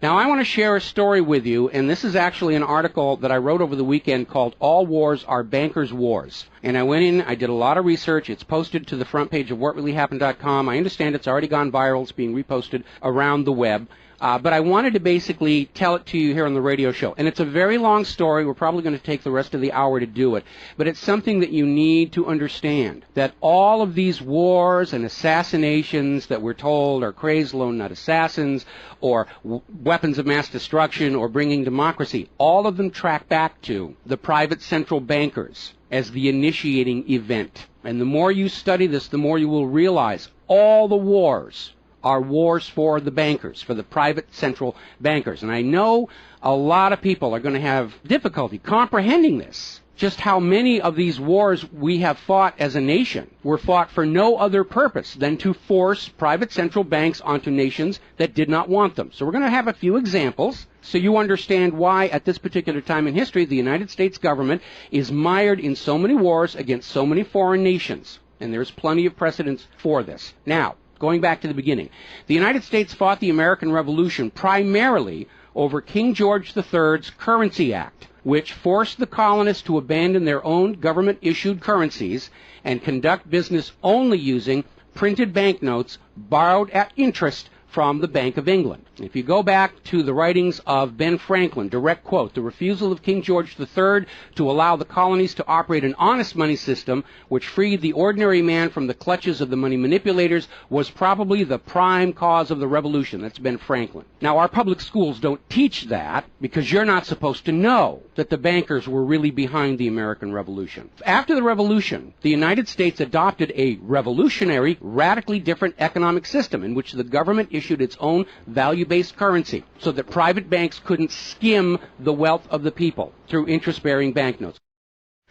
Now, I want to share a story with you, and this is actually an article that I wrote over the weekend called All Wars Are Bankers' Wars. And I went in, I did a lot of research. It's posted to the front page of whatreallyhappened.com. I understand it's already gone viral. It's being reposted around the web. But I wanted to basically tell it to you here on the radio show. And it's a very long story. We're probably going to take the rest of the hour to do it. But it's something that you need to understand, that all of these wars and assassinations that we're told are crazed lone nut assassins or weapons of mass destruction or bringing democracy, all of them track back to the private central bankers as the initiating event. And the more you study this, the more you will realize all the wars are wars for the bankers, for the private central bankers. And I know a lot of people are going to have difficulty comprehending this, just how many of these wars we have fought as a nation were fought for no other purpose than to force private central banks onto nations that did not want them. So we're going to have a few examples so you understand why at this particular time in history the United States government is mired in so many wars against so many foreign nations. And there's plenty of precedents for this. Now, going back to the beginning, the United States fought the American Revolution primarily over King George III's Currency Act, which forced the colonists to abandon their own government-issued currencies and conduct business only using printed banknotes borrowed at interest from the Bank of England. If you go back to the writings of Ben Franklin, direct quote, the refusal of King George III to allow the colonies to operate an honest money system which freed the ordinary man from the clutches of the money manipulators was probably the prime cause of the revolution. That's Ben Franklin. Now, our public schools don't teach that because you're not supposed to know that the bankers were really behind the American Revolution. After the Revolution, the United States adopted a revolutionary, radically different economic system in which the government issued its own value-based currency so that private banks couldn't skim the wealth of the people through interest-bearing banknotes.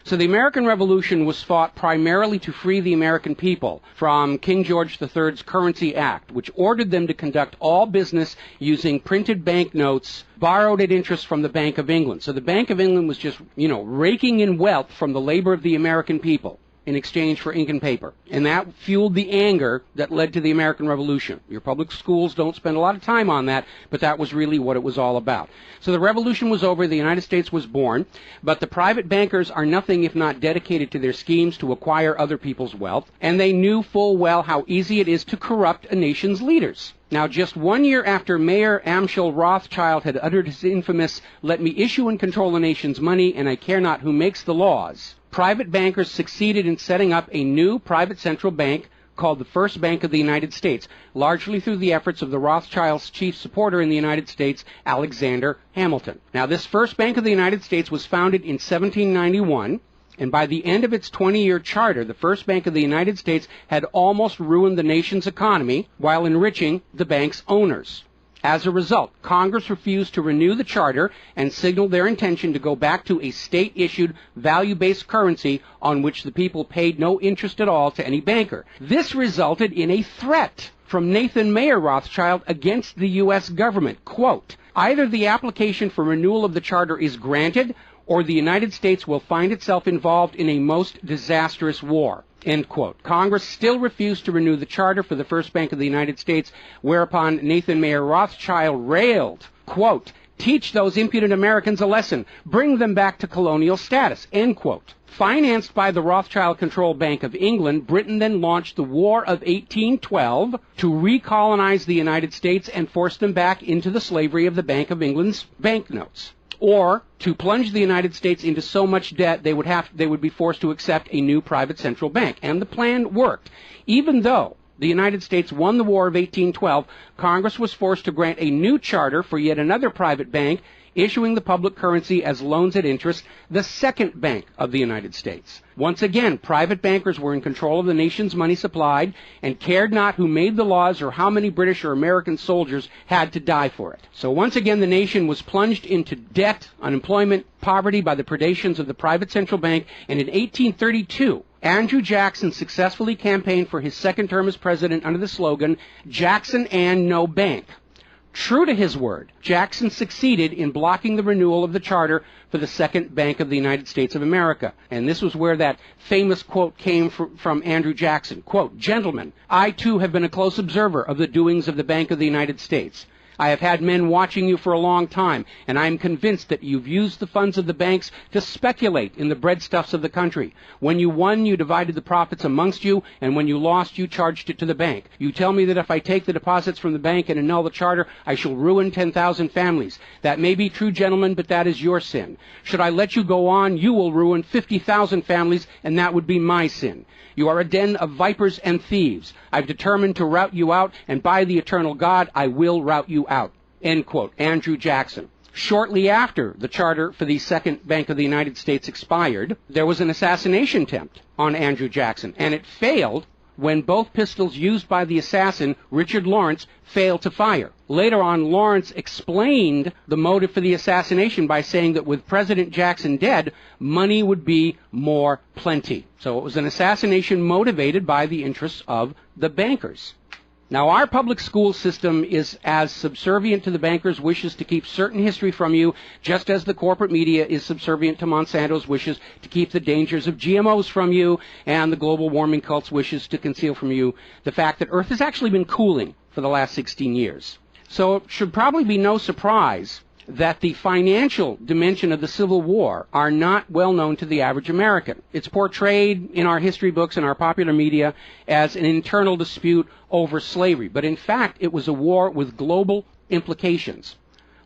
So the American Revolution was fought primarily to free the American people from King George III's Currency Act, which ordered them to conduct all business using printed banknotes borrowed at interest from the Bank of England. So the Bank of England was just, raking in wealth from the labor of the American people in exchange for ink and paper. And that fueled the anger that led to the American Revolution. Your public schools don't spend a lot of time on that, but that was really what it was all about. So the revolution was over, the United States was born, but the private bankers are nothing if not dedicated to their schemes to acquire other people's wealth, and they knew full well how easy it is to corrupt a nation's leaders. Now, just 1 year after Mayer Amschel Rothschild had uttered his infamous, "Let me issue and control the nation's money, and I care not who makes the laws," private bankers succeeded in setting up a new private central bank called the First Bank of the United States, largely through the efforts of the Rothschilds' chief supporter in the United States, Alexander Hamilton. Now, this First Bank of the United States was founded in 1791, and by the end of its 20-year charter, the First Bank of the United States had almost ruined the nation's economy while enriching the bank's owners. As a result, Congress refused to renew the charter and signaled their intention to go back to a state-issued, value-based currency on which the people paid no interest at all to any banker. This resulted in a threat from Nathan Mayer Rothschild against the U.S. government. Quote, "Either the application for renewal of the charter is granted, or the United States will find itself involved in a most disastrous war." End quote. Congress still refused to renew the charter for the First Bank of the United States, whereupon Nathan Mayer Rothschild railed, quote, "Teach those impudent Americans a lesson. Bring them back to colonial status." End quote. Financed by the Rothschild-controlled Bank of England, Britain then launched the War of 1812 to recolonize the United States and force them back into the slavery of the Bank of England's banknotes, or to plunge the United States into so much debt they would be forced to accept a new private central bank. And the plan worked. Even though the United States won the War of 1812, Congress was forced to grant a new charter for yet another private bank, issuing the public currency as loans at interest, the Second Bank of the United States. Once again, private bankers were in control of the nation's money supplied and cared not who made the laws or how many British or American soldiers had to die for it. So once again, the nation was plunged into debt, unemployment, poverty by the predations of the private central bank, and in 1832, Andrew Jackson successfully campaigned for his second term as president under the slogan, "Jackson and no bank." True to his word, Jackson succeeded in blocking the renewal of the charter for the Second Bank of the United States of America. And this was where that famous quote came from Andrew Jackson. Quote, "Gentlemen, I too have been a close observer of the doings of the Bank of the United States. I have had men watching you for a long time, and I am convinced that you've used the funds of the banks to speculate in the breadstuffs of the country. When you won, you divided the profits amongst you, and when you lost, you charged it to the bank. You tell me that if I take the deposits from the bank and annul the charter, I shall ruin 10,000 families. That may be true, gentlemen, but that is your sin. Should I let you go on, you will ruin 50,000 families, and that would be my sin. You are a den of vipers and thieves. I've determined to rout you out, and by the eternal God, I will rout you out. End quote. Andrew Jackson. Shortly after the charter for the Second Bank of the United States expired, there was an assassination attempt on Andrew Jackson, and it failed when both pistols used by the assassin, Richard Lawrence, failed to fire. Later on, Lawrence explained the motive for the assassination by saying that with President Jackson dead, money would be more plenty. So it was an assassination motivated by the interests of the bankers. Now, our public school system is as subservient to the bankers' wishes to keep certain history from you, just as the corporate media is subservient to Monsanto's wishes to keep the dangers of GMOs from you, and the global warming cult's wishes to conceal from you the fact that Earth has actually been cooling for the last 16 years. So it should probably be no surprise that the financial dimension of the Civil War are not well known to the average American. It's portrayed in our history books and our popular media as an internal dispute over slavery, but in fact it was a war with global implications.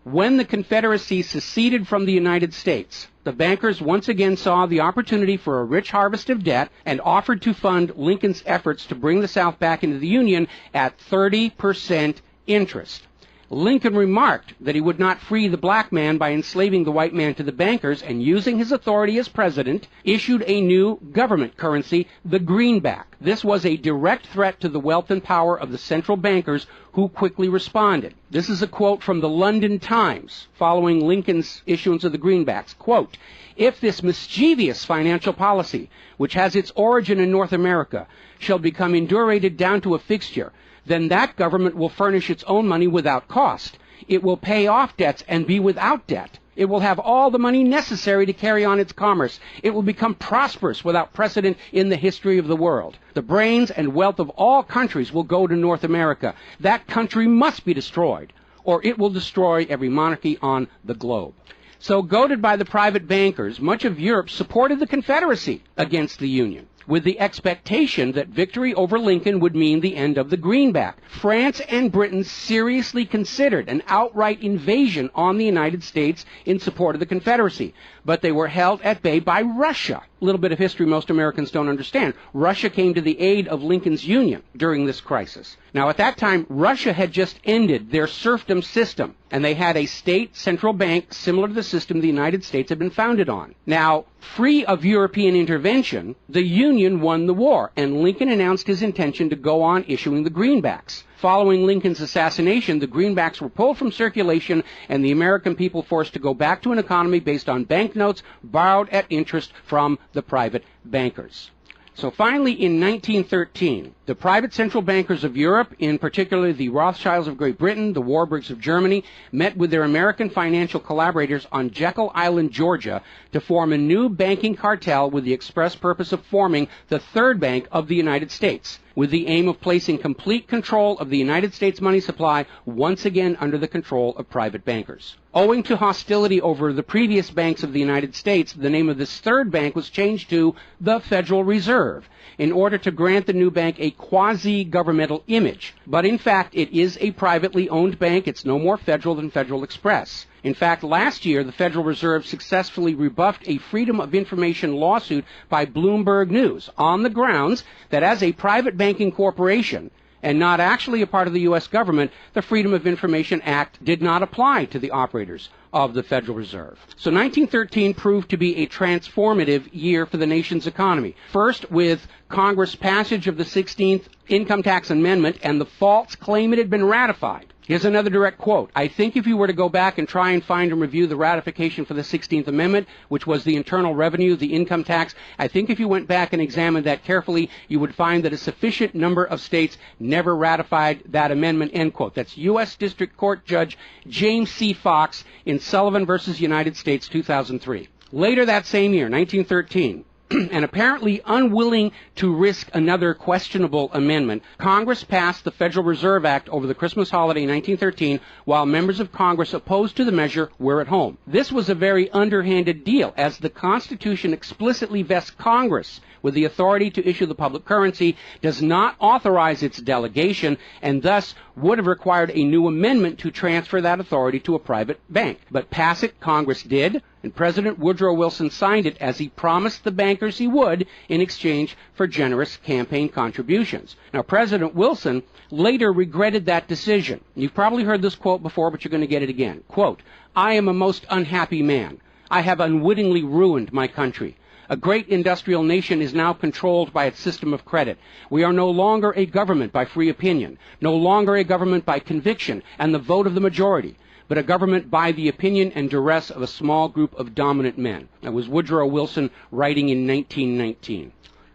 When the Confederacy seceded from the United States, the bankers once again saw the opportunity for a rich harvest of debt and offered to fund Lincoln's efforts to bring the South back into the Union at 30% interest. Lincoln remarked that he would not free the black man by enslaving the white man to the bankers, and using his authority as president, issued a new government currency, the greenback. This was a direct threat to the wealth and power of the central bankers, who quickly responded. This is a quote from the London Times following Lincoln's issuance of the greenbacks. Quote, "If this mischievous financial policy, which has its origin in North America, shall become indurated down to a fixture, then that government will furnish its own money without cost. It will pay off debts and be without debt. It will have all the money necessary to carry on its commerce. It will become prosperous without precedent in the history of the world. The brains and wealth of all countries will go to North America. That country must be destroyed, or it will destroy every monarchy on the globe." So, goaded by the private bankers, much of Europe supported the Confederacy against the Union, with the expectation that victory over Lincoln would mean the end of the greenback. France and Britain seriously considered an outright invasion on the United States in support of the Confederacy, but they were held at bay by Russia. A little bit of history most Americans don't understand. Russia came to the aid of Lincoln's Union during this crisis. Now, at that time, Russia had just ended their serfdom system, and they had a state central bank similar to the system the United States had been founded on. Now, free of European intervention, the Union won the war, and Lincoln announced his intention to go on issuing the greenbacks. Following Lincoln's assassination, the greenbacks were pulled from circulation, and the American people forced to go back to an economy based on banknotes borrowed at interest from the private bankers. So finally, in 1913, the private central bankers of Europe, in particular the Rothschilds of Great Britain, the Warburgs of Germany, met with their American financial collaborators on Jekyll Island, Georgia, to form a new banking cartel with the express purpose of forming the Third Bank of the United States, with the aim of placing complete control of the United States money supply once again under the control of private bankers. Owing to hostility over the previous banks of the United States, the name of this third bank was changed to the Federal Reserve, in order to grant the new bank a quasi-governmental image. But in fact, it is a privately owned bank. It's no more federal than Federal Express. In fact, last year, the Federal Reserve successfully rebuffed a Freedom of Information lawsuit by Bloomberg News on the grounds that as a private banking corporation, and not actually a part of the U.S. government, the Freedom of Information Act did not apply to the operators of the Federal Reserve. So 1913 proved to be a transformative year for the nation's economy. First, with Congress' passage of the 16th Income Tax Amendment and the false claim it had been ratified. Here's another direct quote. "I think if you were to go back and try and find and review the ratification for the 16th Amendment, which was the internal revenue, the income tax, I think if you went back and examined that carefully, you would find that a sufficient number of states never ratified that amendment," end quote. That's U.S. District Court Judge James C. Fox in Sullivan versus United States, 2003. Later that same year, 1913, and apparently unwilling to risk another questionable amendment, Congress passed the Federal Reserve Act over the Christmas holiday in 1913, while members of Congress opposed to the measure were at home. This was a very underhanded deal, as the Constitution explicitly vests Congress with the authority to issue the public currency, does not authorize its delegation, and thus would have required a new amendment to transfer that authority to a private bank. But pass it, Congress did, and President Woodrow Wilson signed it as he promised the bankers he would in exchange for generous campaign contributions. Now, President Wilson later regretted that decision. You've probably heard this quote before, but you're going to get it again. Quote, "I am a most unhappy man. I have unwittingly ruined my country. A great industrial nation is now controlled by its system of credit. We are no longer a government by free opinion, no longer a government by conviction and the vote of the majority, but a government by the opinion and duress of a small group of dominant men." That was Woodrow Wilson writing in 1919.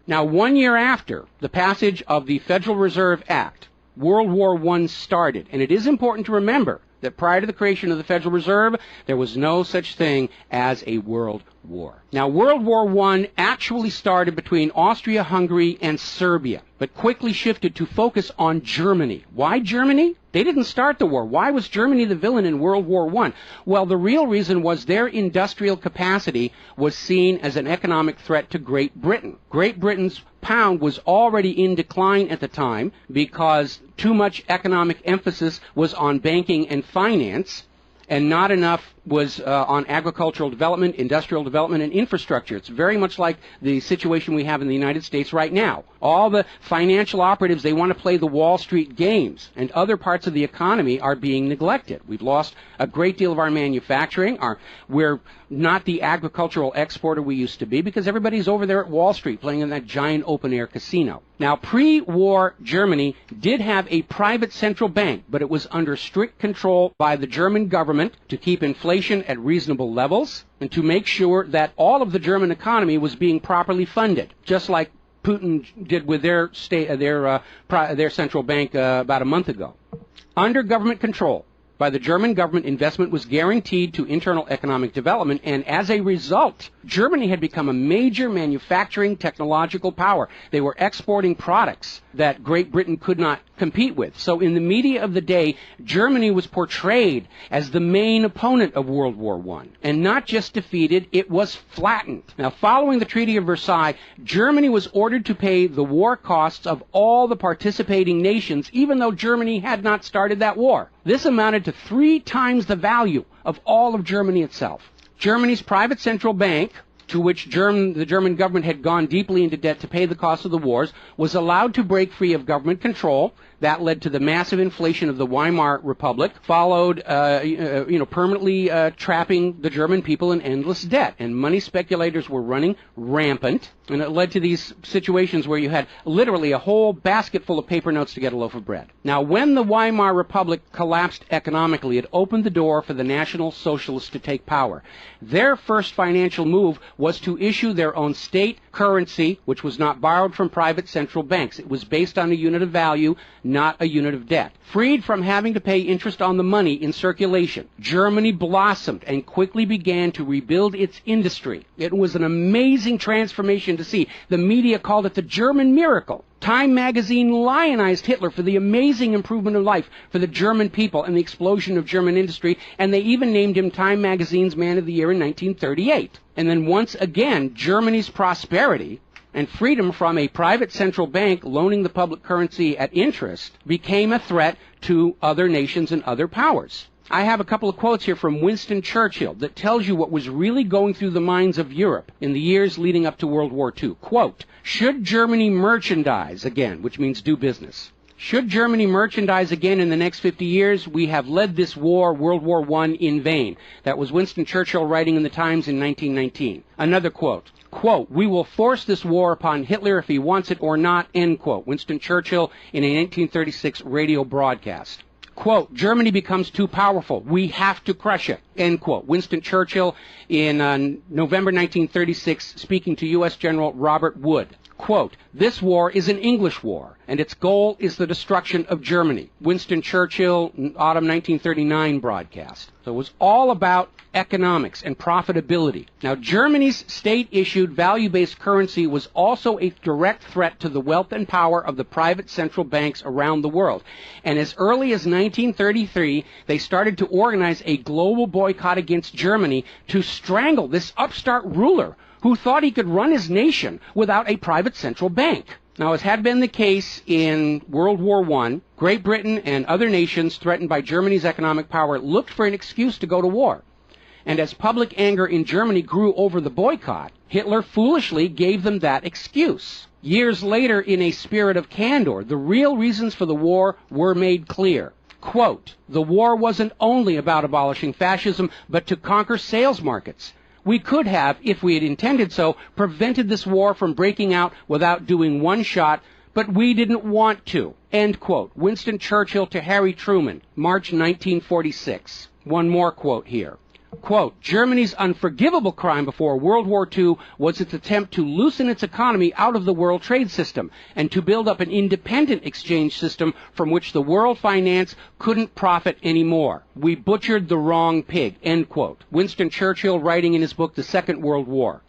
Now, 1 year after the passage of the Federal Reserve Act, World War I started, and it is important to remember that prior to the creation of the Federal Reserve, there was no such thing as a world war. Now, World War I actually started between Austria, Hungary, and Serbia, but quickly shifted to focus on Germany. Why Germany? They didn't start the war. Why was Germany the villain in World War I? Well, the real reason was their industrial capacity was seen as an economic threat to Great Britain. Great Britain's pound was already in decline at the time because too much economic emphasis was on banking and finance, and not enough was on agricultural development, industrial development, and infrastructure. It's very much like the situation we have in the United States right now. All the financial operatives, they want to play the Wall Street games, and other parts of the economy are being neglected. We've lost a great deal of our manufacturing. We're not the agricultural exporter we used to be because everybody's over there at Wall Street playing in that giant open-air casino. Now, pre-war Germany did have a private central bank, but it was under strict control by the German government to keep inflation at reasonable levels and to make sure that all of the German economy was being properly funded, just like Putin did with their central bank about a month ago. Under government control by the German government, investment was guaranteed to internal economic development, and as a result, Germany had become a major manufacturing technological power. They were exporting products that Great Britain could not compete with. So in the media of the day, Germany was portrayed as the main opponent of World War I. And not just defeated, it was flattened. Now, following the Treaty of Versailles, Germany was ordered to pay the war costs of all the participating nations, even though Germany had not started that war. This amounted to 3 times the value of all of Germany itself. Germany's private central bank, to which the German government had gone deeply into debt to pay the cost of the wars, was allowed to break free of government control. That led to the massive inflation of the Weimar Republic, followed, permanently trapping the German people in endless debt. And money speculators were running rampant, and it led to these situations where you had literally a whole basket full of paper notes to get a loaf of bread. Now, when the Weimar Republic collapsed economically, it opened the door for the National Socialists to take power. Their first financial move was to issue their own state currency, which was not borrowed from private central banks. It was based on a unit of value, not a unit of debt. Freed from having to pay interest on the money in circulation, Germany blossomed and quickly began to rebuild its industry. It was an amazing transformation to see. The media called it the German miracle. Time magazine lionized Hitler for the amazing improvement of life for the German people and the explosion of German industry, and they even named him Time magazine's Man of the Year in 1938. And then once again, Germany's prosperity and freedom from a private central bank loaning the public currency at interest became a threat to other nations and other powers. I have a couple of quotes here from Winston Churchill that tells you what was really going through the minds of Europe in the years leading up to World War II. Quote, "Should Germany merchandise again," which means do business, "should Germany merchandise again in the next 50 years, we have led this war, World War I, in vain." That was Winston Churchill writing in the Times in 1919. Another quote, "We will force this war upon Hitler if he wants it or not," end quote. Winston Churchill in a 1936 radio broadcast. Quote, "Germany becomes too powerful. We have to crush it," end quote. Winston Churchill in November 1936 speaking to U.S. General Robert Wood. Quote, "This war is an English war, and its goal is the destruction of Germany." Winston Churchill, autumn 1939 broadcast. So it was all about economics and profitability. Now, Germany's state-issued value-based currency was also a direct threat to the wealth and power of the private central banks around the world. And as early as 1933, they started to organize a global boycott against Germany to strangle this upstart ruler who thought he could run his nation without a private central bank. Now, as had been the case in World War I, Great Britain and other nations threatened by Germany's economic power looked for an excuse to go to war. And as public anger in Germany grew over the boycott, Hitler foolishly gave them that excuse. Years later, in a spirit of candor, the real reasons for the war were made clear. Quote, "The war wasn't only about abolishing fascism, but to conquer sales markets. We could have, if we had intended so, prevented this war from breaking out without doing one shot, but we didn't want to." End quote. Winston Churchill to Harry Truman, March 1946. One more quote here. Quote, "Germany's unforgivable crime before World War II was its attempt to loosen its economy out of the world trade system and to build up an independent exchange system from which the world finance couldn't profit anymore. We butchered the wrong pig." End quote. Winston Churchill writing in his book, The Second World War.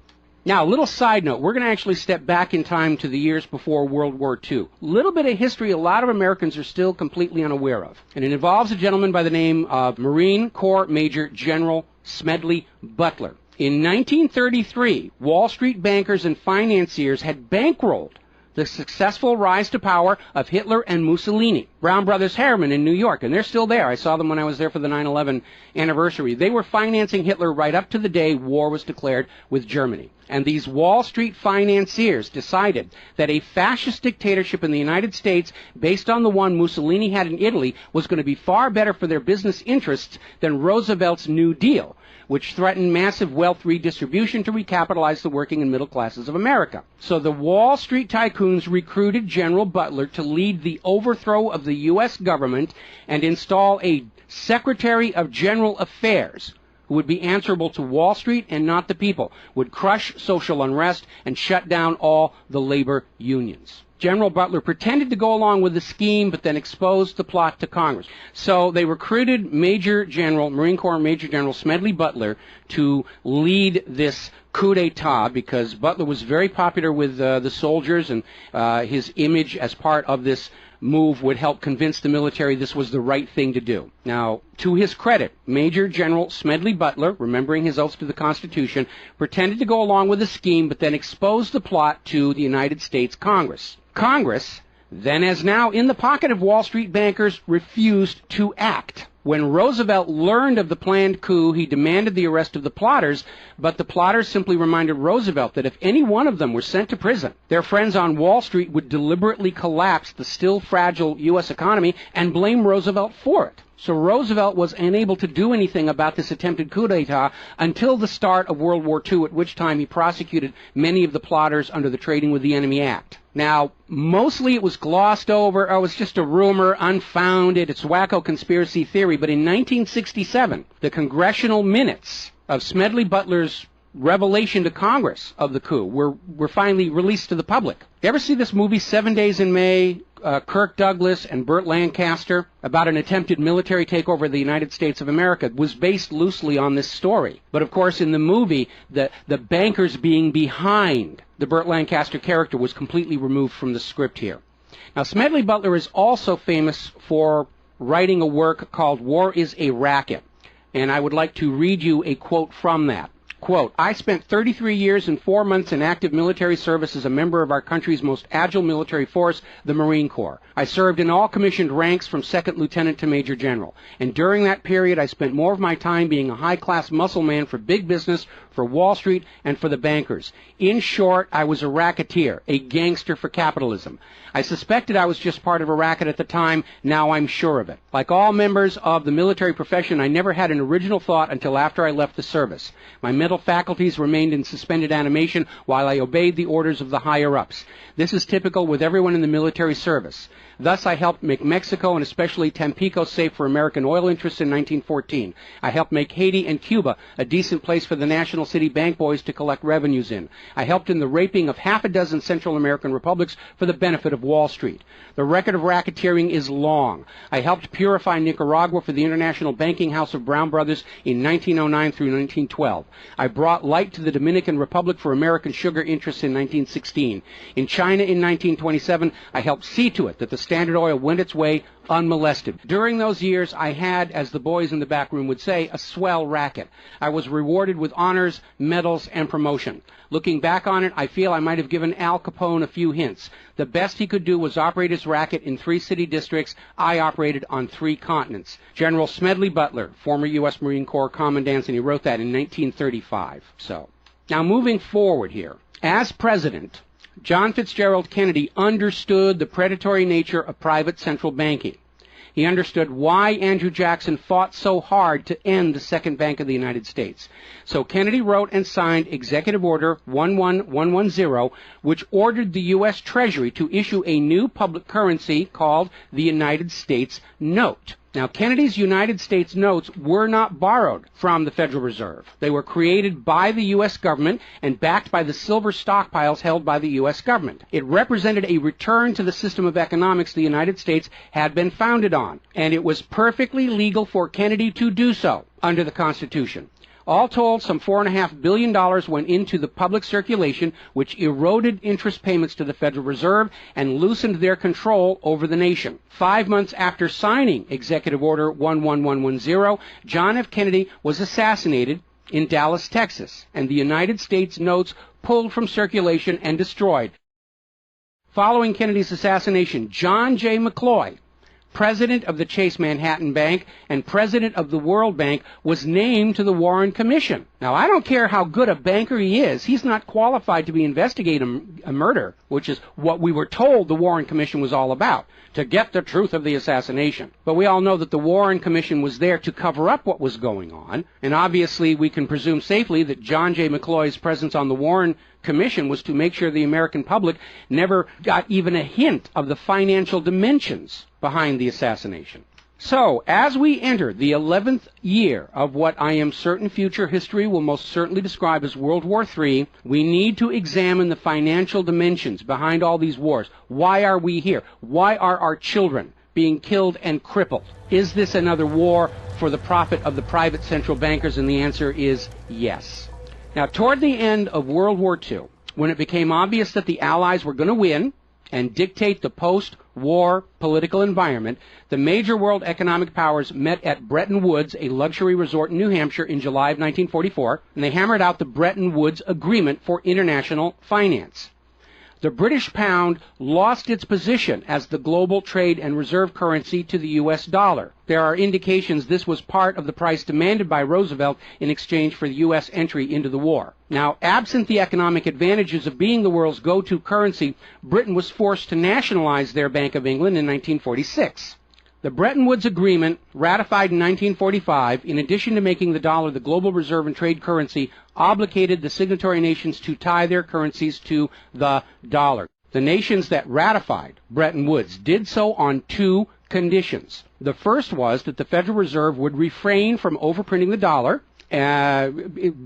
Now, a little side note, we're going to actually step back in time to the years before World War II. A little bit of history a lot of Americans are still completely unaware of. And it involves a gentleman by the name of Marine Corps Major General Smedley Butler. In 1933, Wall Street bankers and financiers had bankrolled the successful rise to power of Hitler and Mussolini. Brown Brothers Harriman in New York, and they're still there. I saw them when I was there for the 9/11 anniversary. They were financing Hitler right up to the day war was declared with Germany. And these Wall Street financiers decided that a fascist dictatorship in the United States, based on the one Mussolini had in Italy, was going to be far better for their business interests than Roosevelt's New Deal, which threatened massive wealth redistribution to recapitalize the working and middle classes of America. So the Wall Street tycoons recruited General Butler to lead the overthrow of the U.S. government and install a Secretary of General Affairs who would be answerable to Wall Street and not the people, would crush social unrest and shut down all the labor unions. General Butler pretended to go along with the scheme, but then exposed the plot to Congress. So they recruited Marine Corps Major General Smedley Butler to lead this coup d'etat because Butler was very popular with the soldiers, and his image as part of this move would help convince the military this was the right thing to do. Now, to his credit, Major General Smedley Butler, remembering his oath to the Constitution, pretended to go along with the scheme, but then exposed the plot to the United States Congress. Congress, then as now in the pocket of Wall Street bankers, refused to act. When Roosevelt learned of the planned coup, he demanded the arrest of the plotters, but the plotters simply reminded Roosevelt that if any one of them were sent to prison, their friends on Wall Street would deliberately collapse the still fragile U.S. economy and blame Roosevelt for it. So Roosevelt was unable to do anything about this attempted coup d'etat until the start of World War II, at which time he prosecuted many of the plotters under the Trading with the Enemy Act. Now, mostly it was glossed over. Oh, it was just a rumor, unfounded. It's wacko conspiracy theory. But in 1967, the congressional minutes of Smedley Butler's revelation to Congress of the coup were finally released to the public. You ever see this movie, 7 Days in May, Kirk Douglas and Burt Lancaster, about an attempted military takeover of the United States of America? It was based loosely on this story. But of course, in the movie, the bankers being behind the Burt Lancaster character was completely removed from the script here. Now, Smedley Butler is also famous for writing a work called War is a Racket. And I would like to read you a quote from that. Quote, "I spent 33 years and 4 months in active military service as a member of our country's most agile military force, the Marine Corps. I served in all commissioned ranks from second lieutenant to major general. And during that period, I spent more of my time being a high-class muscle man for big business, for Wall Street, and for the bankers. In short, I was a racketeer, a gangster for capitalism. I suspected I was just part of a racket at the time. Now I'm sure of it. Like all members of the military profession, I never had an original thought until after I left the service. My mental mental faculties remained in suspended animation while I obeyed the orders of the higher-ups. This is typical with everyone in the military service. Thus, I helped make Mexico and especially Tampico safe for American oil interests in 1914. I helped make Haiti and Cuba a decent place for the National City Bank boys to collect revenues in. I helped in the raping of half a dozen Central American republics for the benefit of Wall Street. The record of racketeering is long. I helped purify Nicaragua for the International Banking House of Brown Brothers in 1909 through 1912. I brought light to the Dominican Republic for American sugar interests in 1916. In China in 1927, I helped see to it that the Standard Oil went its way unmolested. During those years, I had, as the boys in the back room would say, a swell racket. I was rewarded with honors, medals, and promotion. Looking back on it, I feel I might have given Al Capone a few hints. The best he could do was operate his racket in 3 city districts. I operated on 3 continents. General Smedley Butler, former U.S. Marine Corps Commandant, and he wrote that in 1935. So, now moving forward here. As president, John Fitzgerald Kennedy understood the predatory nature of private central banking. He understood why Andrew Jackson fought so hard to end the Second Bank of the United States. So Kennedy wrote and signed Executive Order 11110, which ordered the U.S. Treasury to issue a new public currency called the United States Note. Now, Kennedy's United States notes were not borrowed from the Federal Reserve. They were created by the U.S. government and backed by the silver stockpiles held by the U.S. government. It represented a return to the system of economics the United States had been founded on, and it was perfectly legal for Kennedy to do so under the Constitution. All told, some $4.5 billion went into the public circulation, which eroded interest payments to the Federal Reserve and loosened their control over the nation. 5 months after signing Executive Order 11110, John F. Kennedy was assassinated in Dallas, Texas, and the United States notes pulled from circulation and destroyed. Following Kennedy's assassination, John J. McCloy, president of the Chase Manhattan Bank and president of the World Bank, was named to the Warren Commission. Now, I don't care how good a banker he is, he's not qualified to be investigating a murder, which is what we were told the Warren Commission was all about, to get the truth of the assassination. But we all know that the Warren Commission was there to cover up what was going on, and obviously we can presume safely that John J. McCloy's presence on the Warren Commission was to make sure the American public never got even a hint of the financial dimensions behind the assassination. So, as we enter the 11th year of what I am certain future history will most certainly describe as World War III, we need to examine the financial dimensions behind all these wars. Why are we here? Why are our children being killed and crippled? Is this another war for the profit of the private central bankers? And the answer is yes. Now, toward the end of World War II, when it became obvious that the Allies were going to win and dictate the post-war political environment, the major world economic powers met at Bretton Woods, a luxury resort in New Hampshire, in July of 1944, and they hammered out the Bretton Woods Agreement for International Finance. The British pound lost its position as the global trade and reserve currency to the U.S. dollar. There are indications this was part of the price demanded by Roosevelt in exchange for the U.S. entry into the war. Now, absent the economic advantages of being the world's go-to currency, Britain was forced to nationalize their Bank of England in 1946. The Bretton Woods Agreement, ratified in 1945, in addition to making the dollar the global reserve and trade currency, obligated the signatory nations to tie their currencies to the dollar. The nations that ratified Bretton Woods did so on 2 conditions. The first was that the Federal Reserve would refrain from overprinting the dollar,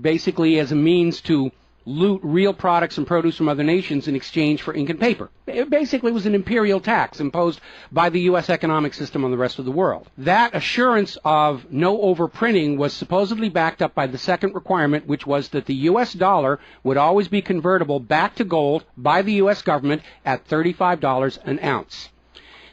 basically as a means to loot real products and produce from other nations in exchange for ink and paper. It basically was an imperial tax imposed by the U.S. economic system on the rest of the world. That assurance of no overprinting was supposedly backed up by the second requirement, which was that the U.S. dollar would always be convertible back to gold by the U.S. government at $35 an ounce.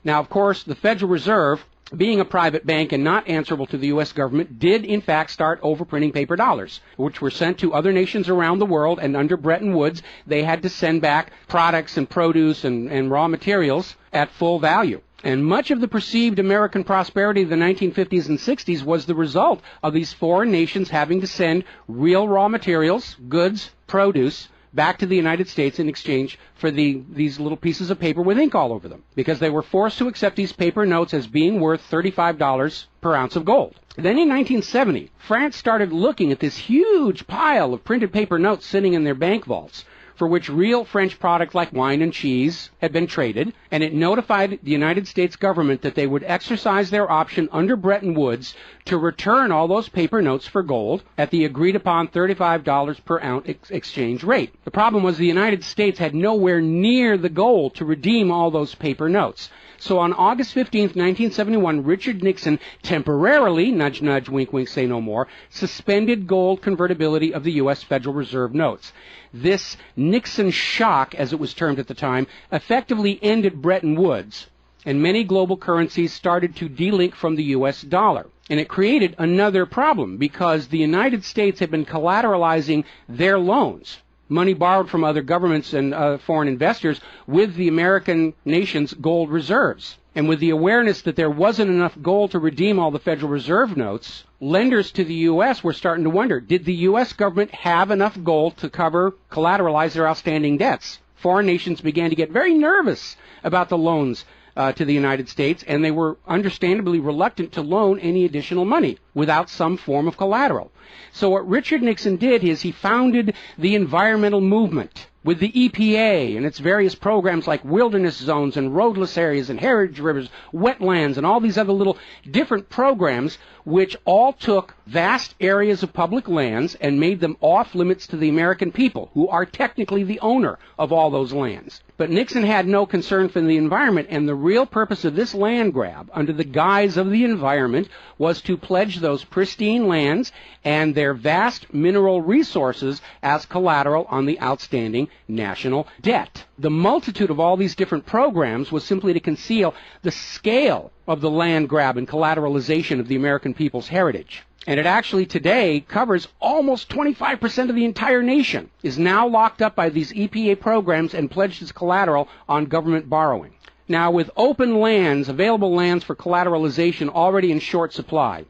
Now, of course, the Federal Reserve, being a private bank and not answerable to the U.S. government, did in fact start overprinting paper dollars, which were sent to other nations around the world, and under Bretton Woods, they had to send back products and produce and raw materials at full value. And much of the perceived American prosperity of the 1950s and 60s was the result of these foreign nations having to send real raw materials, goods, produce, back to the United States in exchange for these little pieces of paper with ink all over them, because they were forced to accept these paper notes as being worth $35 per ounce of gold. Then in 1970, France started looking at this huge pile of printed paper notes sitting in their bank vaults, for which real French products like wine and cheese had been traded, and it notified the United States government that they would exercise their option under Bretton Woods to return all those paper notes for gold at the agreed-upon $35 per ounce exchange rate. The problem was the United States had nowhere near the gold to redeem all those paper notes. So on August 15, 1971, Richard Nixon temporarily, nudge, nudge, wink, wink, say no more, suspended gold convertibility of the U.S. Federal Reserve notes. This Nixon shock, as it was termed at the time, effectively ended Bretton Woods, and many global currencies started to delink from the U.S. dollar. And it created another problem, because the United States had been collateralizing their loans, money borrowed from other governments and foreign investors, with the American nation's gold reserves. And with the awareness that there wasn't enough gold to redeem all the Federal Reserve notes, lenders to the U.S. were starting to wonder, did the U.S. government have enough gold to collateralize their outstanding debts? Foreign nations began to get very nervous about the loans to the United States, and they were understandably reluctant to loan any additional money without some form of collateral. So what Richard Nixon did is he founded the environmental movement with the EPA and its various programs like wilderness zones and roadless areas and heritage rivers, wetlands, and all these other little different programs, which all took vast areas of public lands and made them off limits to the American people, who are technically the owner of all those lands. But Nixon had no concern for the environment, and the real purpose of this land grab, under the guise of the environment, was to pledge those pristine lands and their vast mineral resources as collateral on the outstanding national debt. The multitude of all these different programs was simply to conceal the scale of the land grab and collateralization of the American people's heritage. And it actually today covers almost 25% of the entire nation, is now locked up by these EPA programs and pledged as collateral on government borrowing. Now, with open lands, available lands for collateralization already in short supply,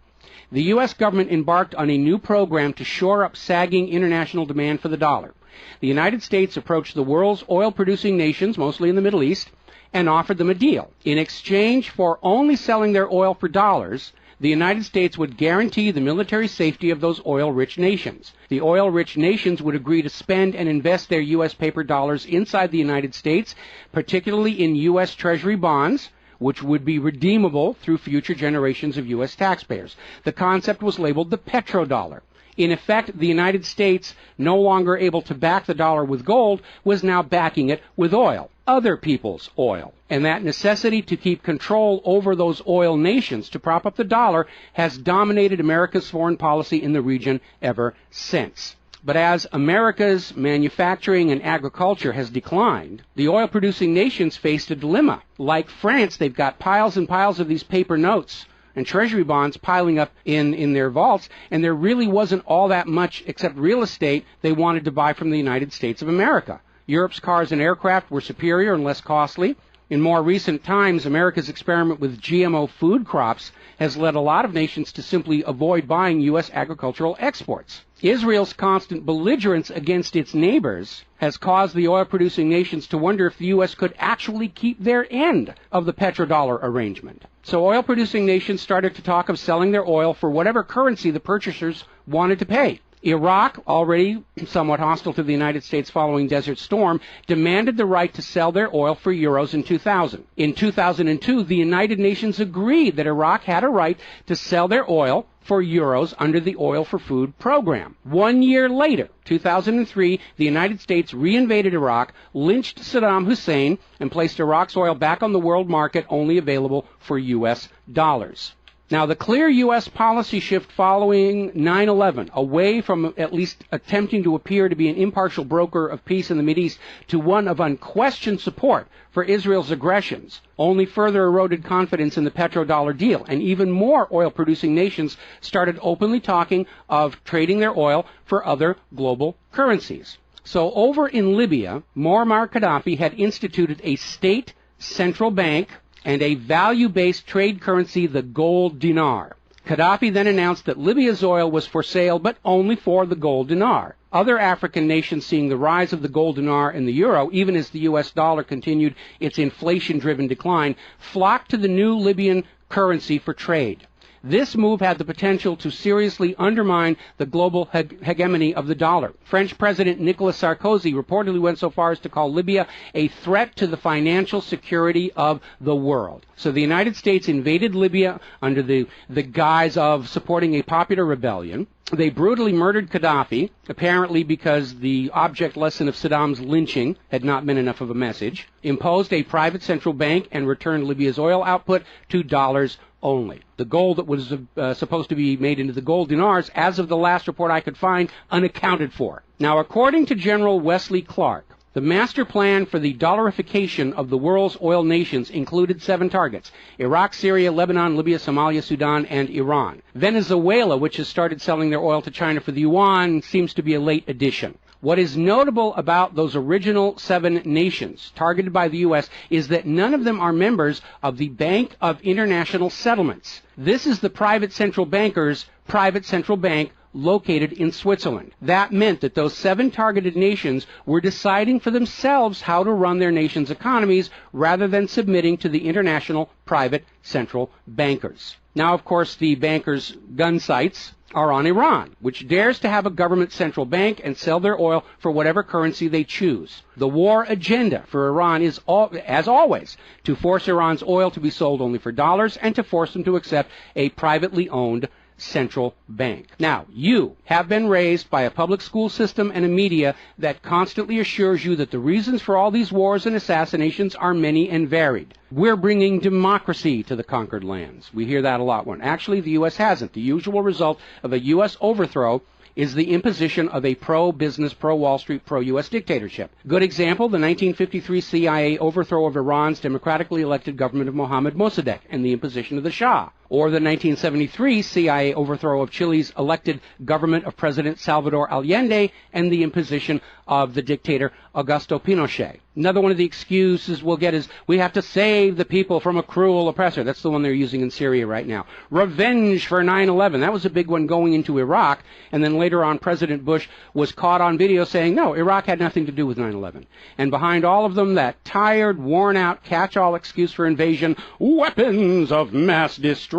the U.S. government embarked on a new program to shore up sagging international demand for the dollar. The United States approached the world's oil-producing nations, mostly in the Middle East, and offered them a deal. In exchange for only selling their oil for dollars, the United States would guarantee the military safety of those oil-rich nations. The oil-rich nations would agree to spend and invest their U.S. paper dollars inside the United States, particularly in U.S. Treasury bonds, which would be redeemable through future generations of U.S. taxpayers. The concept was labeled the petrodollar. In effect, the United States, no longer able to back the dollar with gold, was now backing it with oil, other people's oil. And that necessity to keep control over those oil nations to prop up the dollar has dominated America's foreign policy in the region ever since. But as America's manufacturing and agriculture has declined, the oil-producing nations faced a dilemma. Like France, they've got piles and piles of these paper notes and treasury bonds piling up in their vaults, and there really wasn't all that much except real estate they wanted to buy from the United States of America. Europe's cars and aircraft were superior and less costly. In more recent times, America's experiment with GMO food crops has led a lot of nations to simply avoid buying U.S. agricultural exports. Israel's constant belligerence against its neighbors has caused the oil-producing nations to wonder if the U.S. could actually keep their end of the petrodollar arrangement. So oil-producing nations started to talk of selling their oil for whatever currency the purchasers wanted to pay. Iraq, already somewhat hostile to the United States following Desert Storm, demanded the right to sell their oil for euros in 2000. In 2002, the United Nations agreed that Iraq had a right to sell their oil for euros under the Oil for Food program. 1 year later, 2003, the United States reinvaded Iraq, lynched Saddam Hussein, and placed Iraq's oil back on the world market, only available for U.S. dollars. Now, the clear U.S. policy shift following 9/11, away from at least attempting to appear to be an impartial broker of peace in the Mideast to one of unquestioned support for Israel's aggressions, only further eroded confidence in the petrodollar deal, and even more oil-producing nations started openly talking of trading their oil for other global currencies. So over in Libya, Muammar Gaddafi had instituted a state central bank and a value-based trade currency, the gold dinar. Gaddafi then announced that Libya's oil was for sale, but only for the gold dinar. Other African nations, seeing the rise of the gold dinar and the euro, even as the U.S. dollar continued its inflation-driven decline, flocked to the new Libyan currency for trade. This move had the potential to seriously undermine the global hegemony of the dollar. French President Nicolas Sarkozy reportedly went so far as to call Libya a threat to the financial security of the world. So the United States invaded Libya under the guise of supporting a popular rebellion. They brutally murdered Gaddafi, apparently because the object lesson of Saddam's lynching had not been enough of a message, imposed a private central bank, and returned Libya's oil output to dollars only. The gold that was supposed to be made into the gold dinars, as of the last report I could find, unaccounted for. Now, according to General Wesley Clark, the master plan for the dollarification of the world's oil nations included 7 targets: Iraq, Syria, Lebanon, Libya, Somalia, Sudan, and Iran. Venezuela, which has started selling their oil to China for the yuan, seems to be a late addition. What is notable about those original 7 nations targeted by the U.S. is that none of them are members of the Bank of International Settlements. This is the private central banker's private central bank located in Switzerland. That meant that those 7 targeted nations were deciding for themselves how to run their nation's economies rather than submitting to the international private central bankers. Now, of course, the bankers' gun sights are on Iran, which dares to have a government central bank and sell their oil for whatever currency they choose. The war agenda for Iran is, as always, to force Iran's oil to be sold only for dollars and to force them to accept a privately owned central bank. Now, you have been raised by a public school system and a media that constantly assures you that the reasons for all these wars and assassinations are many and varied. We're bringing democracy to the conquered lands. We hear that a lot. When actually the U.S. hasn't. The usual result of a U.S. overthrow is the imposition of a pro-business, pro-Wall Street, pro-U.S. dictatorship. Good example, the 1953 CIA overthrow of Iran's democratically elected government of Mohammad Mossadegh and the imposition of the Shah. Or the 1973 CIA overthrow of Chile's elected government of President Salvador Allende and the imposition of the dictator Augusto Pinochet. Another one of the excuses we'll get is we have to save the people from a cruel oppressor. That's the one they're using in Syria right now. Revenge for 9/11. That was a big one going into Iraq. And then later on, President Bush was caught on video saying, no, Iraq had nothing to do with 9/11. And behind all of them, that tired, worn-out, catch-all excuse for invasion, weapons of mass destruction.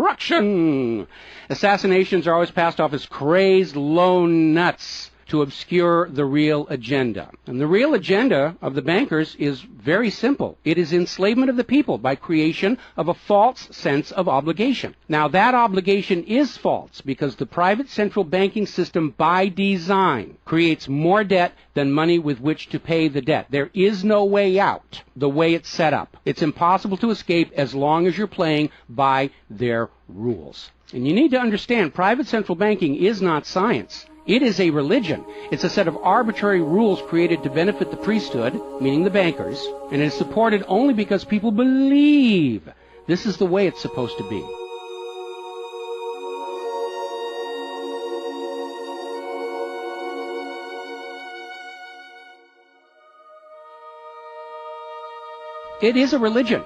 Assassinations are always passed off as crazed lone nuts to obscure the real agenda. And the real agenda of the bankers is very simple. It is enslavement of the people by creation of a false sense of obligation. Now, that obligation is false because the private central banking system by design creates more debt than money with which to pay the debt. There is no way out the way it's set up. It's impossible to escape as long as you're playing by their rules. And you need to understand, private central banking is not science. It is a religion. It's a set of arbitrary rules created to benefit the priesthood, meaning the bankers, and it is supported only because people believe this is the way it's supposed to be. It is a religion.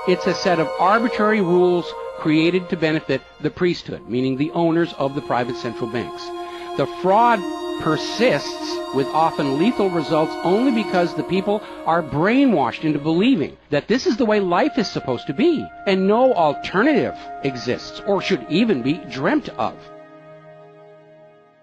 It's a set of arbitrary rules created to benefit the priesthood, meaning the owners of the private central banks. The fraud persists with often lethal results only because the people are brainwashed into believing that this is the way life is supposed to be, and no alternative exists or should even be dreamt of.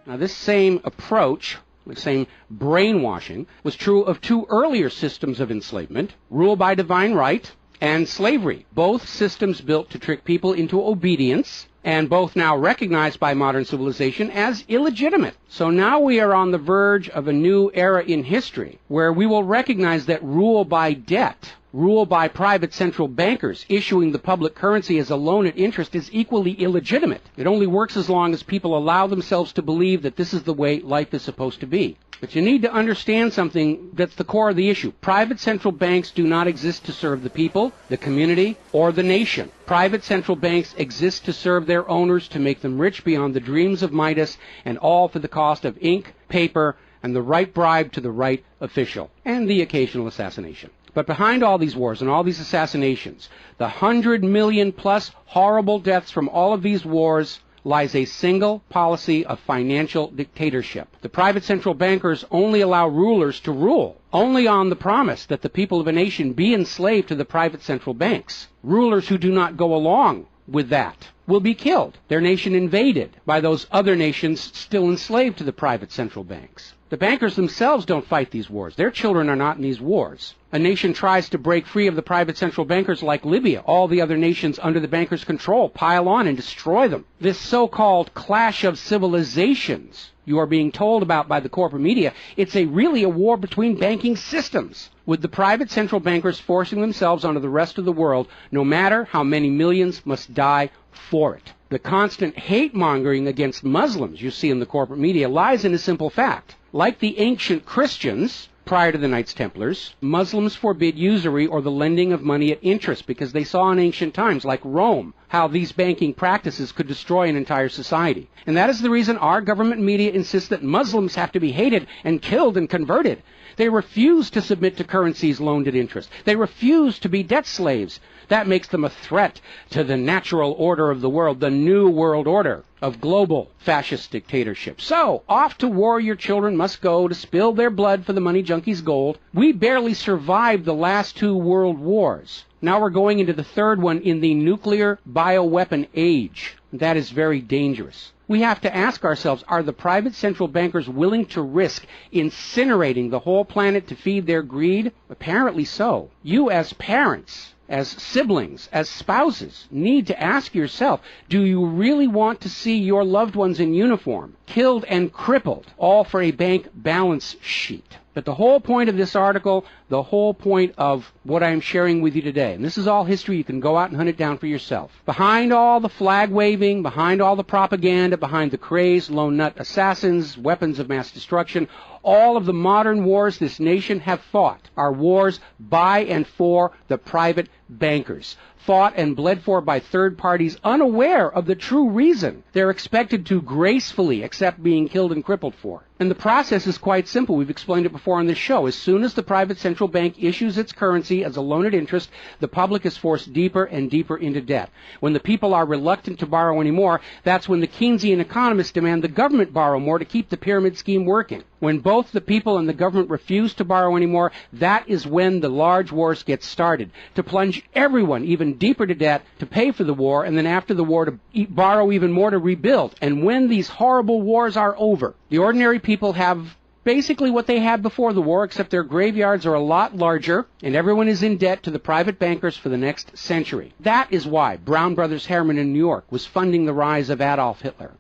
Now, this same approach, the same brainwashing, was true of 2 earlier systems of enslavement, rule by divine right and slavery, both systems built to trick people into obedience, and both now recognized by modern civilization as illegitimate. So now we are on the verge of a new era in history where we will recognize that rule by debt, rule by private central bankers issuing the public currency as a loan at interest is equally illegitimate. It only works as long as people allow themselves to believe that this is the way life is supposed to be. But you need to understand something that's the core of the issue. Private central banks do not exist to serve the people, the community, or the nation. Private central banks exist to serve their owners, to make them rich beyond the dreams of Midas, and all for the cost of ink, paper, and the right bribe to the right official, and the occasional assassination. But behind all these wars and all these assassinations, the 100 million plus horrible deaths from all of these wars, lies a single policy of financial dictatorship. The private central bankers only allow rulers to rule, only on the promise that the people of a nation be enslaved to the private central banks. Rulers who do not go along with that will be killed, their nation invaded by those other nations still enslaved to the private central banks. The bankers themselves don't fight these wars. Their children are not in these wars. A nation tries to break free of the private central bankers like Libya. All the other nations under the bankers' control pile on and destroy them. This so-called clash of civilizations you are being told about by the corporate media, it's really a war between banking systems, with the private central bankers forcing themselves onto the rest of the world, no matter how many millions must die for it. The constant hate-mongering against Muslims you see in the corporate media lies in a simple fact. Like the ancient Christians, prior to the Knights Templars, Muslims forbid usury or the lending of money at interest because they saw in ancient times, like Rome, how these banking practices could destroy an entire society. And that is the reason our government media insists that Muslims have to be hated and killed and converted. They refuse to submit to currencies loaned at interest. They refuse to be debt slaves. That makes them a threat to the natural order of the world, the new world order of global fascist dictatorship. So, off to war your children must go to spill their blood for the money junkies' gold. We barely survived the last 2 world wars. Now we're going into the third one in the nuclear bioweapon age. That is very dangerous. We have to ask ourselves, are the private central bankers willing to risk incinerating the whole planet to feed their greed? Apparently so. You as parents, as siblings, as spouses, need to ask yourself, do you really want to see your loved ones in uniform, killed and crippled, all for a bank balance sheet? But the whole point of this article, the whole point of what I'm sharing with you today, and this is all history, you can go out and hunt it down for yourself. Behind all the flag waving, behind all the propaganda, behind the crazed lone nut assassins, weapons of mass destruction, all of the modern wars this nation have fought are wars by and for the private bankers, fought and bled for by third parties unaware of the true reason they're expected to gracefully accept being killed and crippled for. And the process is quite simple. We've explained it before on this show. As soon as the private central bank issues its currency as a loan at interest, the public is forced deeper and deeper into debt. When the people are reluctant to borrow anymore, that's when the Keynesian economists demand the government borrow more to keep the pyramid scheme working. When both the people and the government refuse to borrow anymore, that is when the large wars get started, to plunge everyone even deeper to debt to pay for the war, and then after the war to borrow even more to rebuild. And when these horrible wars are over, the ordinary people have basically what they had before the war, except their graveyards are a lot larger, and everyone is in debt to the private bankers for the next century. That is why Brown Brothers Harriman in New York was funding the rise of Adolf Hitler,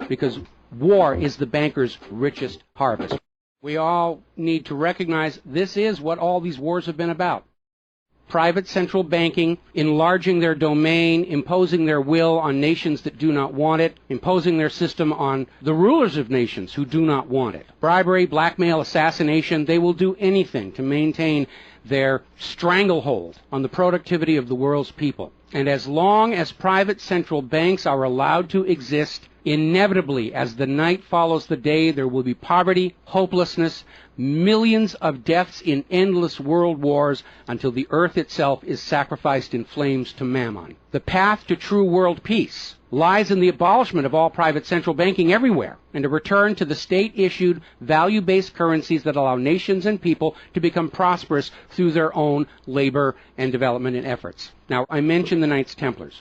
because war is the bankers' richest harvest. We all need to recognize this is what all these wars have been about. Private central banking, enlarging their domain, imposing their will on nations that do not want it, imposing their system on the rulers of nations who do not want it. Bribery, blackmail, assassination, they will do anything to maintain their stranglehold on the productivity of the world's people. And as long as private central banks are allowed to exist, inevitably, as the night follows the day, there will be poverty, hopelessness, millions of deaths in endless world wars until the earth itself is sacrificed in flames to Mammon. The path to true world peace lies in the abolishment of all private central banking everywhere, and a return to the state-issued, value-based currencies that allow nations and people to become prosperous through their own labor and development and efforts. Now, I mentioned the Knights Templars.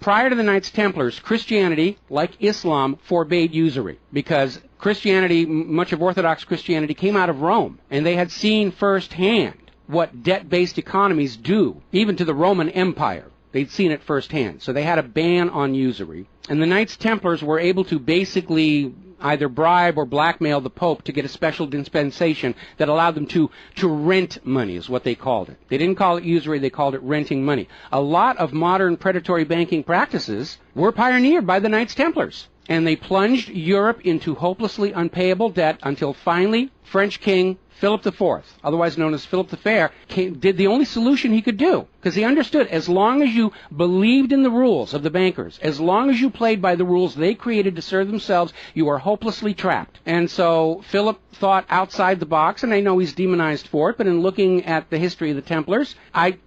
Prior to the Knights Templars, Christianity, like Islam, forbade usury because Christianity, much of Orthodox Christianity, came out of Rome, and they had seen firsthand what debt-based economies do, even to the Roman Empire. They'd seen it firsthand, so they had a ban on usury. And the Knights Templars were able to basically either bribe or blackmail the Pope to get a special dispensation that allowed them to rent money, is what they called it. They didn't call it usury, they called it renting money. A lot of modern predatory banking practices were pioneered by the Knights Templars. And they plunged Europe into hopelessly unpayable debt until finally French King Philip IV, otherwise known as Philip the Fair, did the only solution he could do, because he understood as long as you believed in the rules of the bankers, as long as you played by the rules they created to serve themselves, you are hopelessly trapped. And so Philip thought outside the box, and I know he's demonized for it, but in looking at the history of the Templars,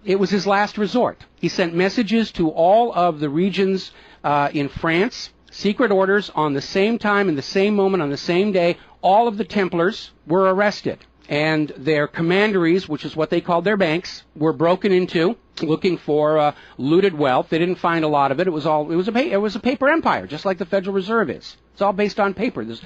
it was his last resort. He sent messages to all of the regions in France, secret orders on the same time, in the same moment, on the same day. All of the Templars were arrested, and their commanderies, which is what they called their banks, were broken into, looking for looted wealth. They didn't find a lot of it. It was a paper empire, just like the Federal Reserve is. It's all based on paper. There's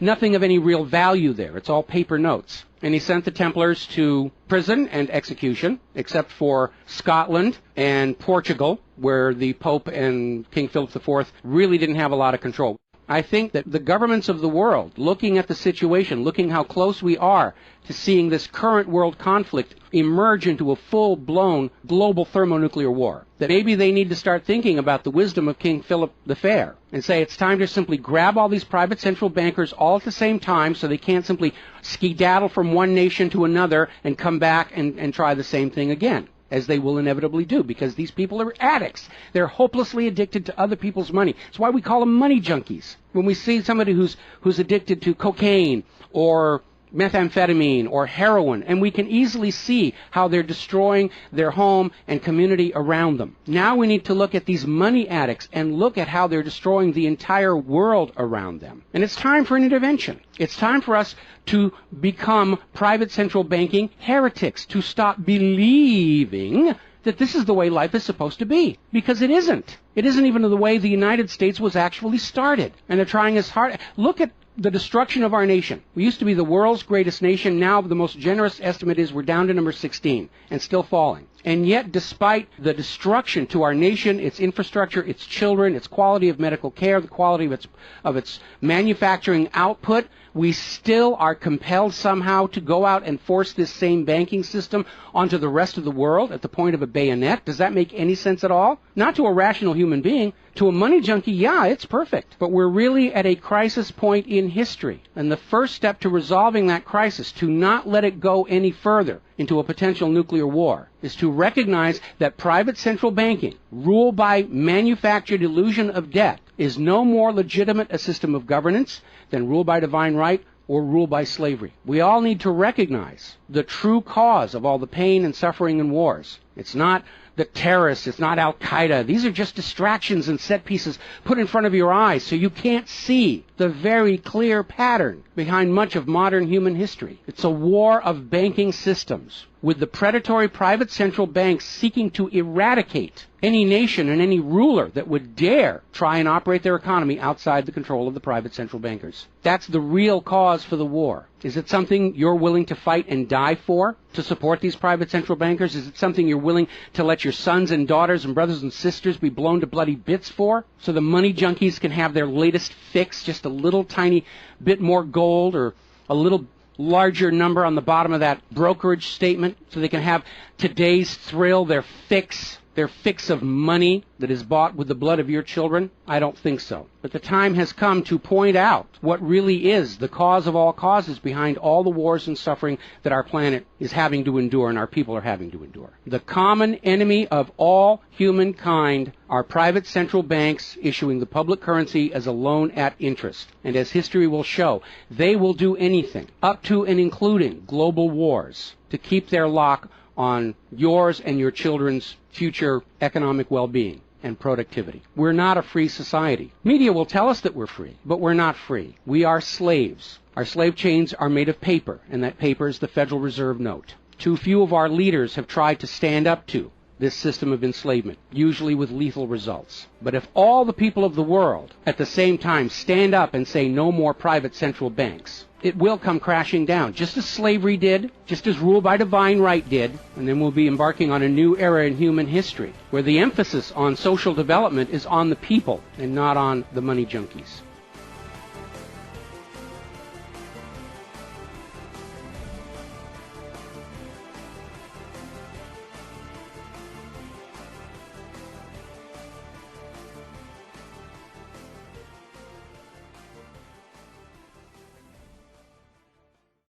nothing of any real value there. It's all paper notes. And he sent the Templars to prison and execution, except for Scotland and Portugal, where the Pope and King Philip IV really didn't have a lot of control. I think that the governments of the world, looking at the situation, looking how close we are to seeing this current world conflict emerge into a full-blown global thermonuclear war, that maybe they need to start thinking about the wisdom of King Philip the Fair and say it's time to simply grab all these private central bankers all at the same time so they can't simply skedaddle from one nation to another and come back and try the same thing again, as they will inevitably do, because these people are addicts. They're hopelessly addicted to other people's money. It's why we call them money junkies. When we see somebody who's addicted to cocaine or methamphetamine or heroin, and we can easily see how they're destroying their home and community around them. Now we need to look at these money addicts and look at how they're destroying the entire world around them. And it's time for an intervention. It's time for us to become private central banking heretics, to stop believing that this is the way life is supposed to be, because it isn't. It isn't even the way the United States was actually started. And they're trying as hard. Look at the destruction of our nation. We used to be the world's greatest nation. Now the most generous estimate is we're down to number 16 and still falling. And yet, despite the destruction to our nation, its infrastructure, its children, its quality of medical care, the quality of its manufacturing output, we still are compelled somehow to go out and force this same banking system onto the rest of the world at the point of a bayonet. Does that make any sense at all? Not to a rational human being. To a money junkie, yeah, it's perfect. But we're really at a crisis point in history. And the first step to resolving that crisis, to not let it go any further into a potential nuclear war, is to recognize that private central banking, ruled by manufactured illusion of debt, is no more legitimate a system of governance than rule by divine right or rule by slavery. We all need to recognize the true cause of all the pain and suffering and wars. It's not the terrorists, it's not Al-Qaeda. These are just distractions and set pieces put in front of your eyes so you can't see the very clear pattern behind much of modern human history. It's a war of banking systems, with the predatory private central banks seeking to eradicate any nation and any ruler that would dare try and operate their economy outside the control of the private central bankers. That's the real cause for the war. Is it something you're willing to fight and die for, to support these private central bankers? Is it something you're willing to let your sons and daughters and brothers and sisters be blown to bloody bits for, so the money junkies can have their latest fix, just a little tiny bit more gold or a little larger number on the bottom of that brokerage statement, so they can have today's thrill, their fix of money that is bought with the blood of your children? I don't think so. But the time has come to point out what really is the cause of all causes behind all the wars and suffering that our planet is having to endure and our people are having to endure. The common enemy of all humankind are private central banks issuing the public currency as a loan at interest. And as history will show, they will do anything, up to and including global wars, to keep their lock on yours and your children's future economic well-being and productivity. We're not a free society. Media will tell us that we're free, but we're not free. We are slaves. Our slave chains are made of paper, and that paper is the Federal Reserve note. Too few of our leaders have tried to stand up to this system of enslavement, usually with lethal results. But if all the people of the world at the same time stand up and say no more private central banks, it will come crashing down, just as slavery did, just as rule by divine right did, and then we'll be embarking on a new era in human history, where the emphasis on social development is on the people and not on the money junkies.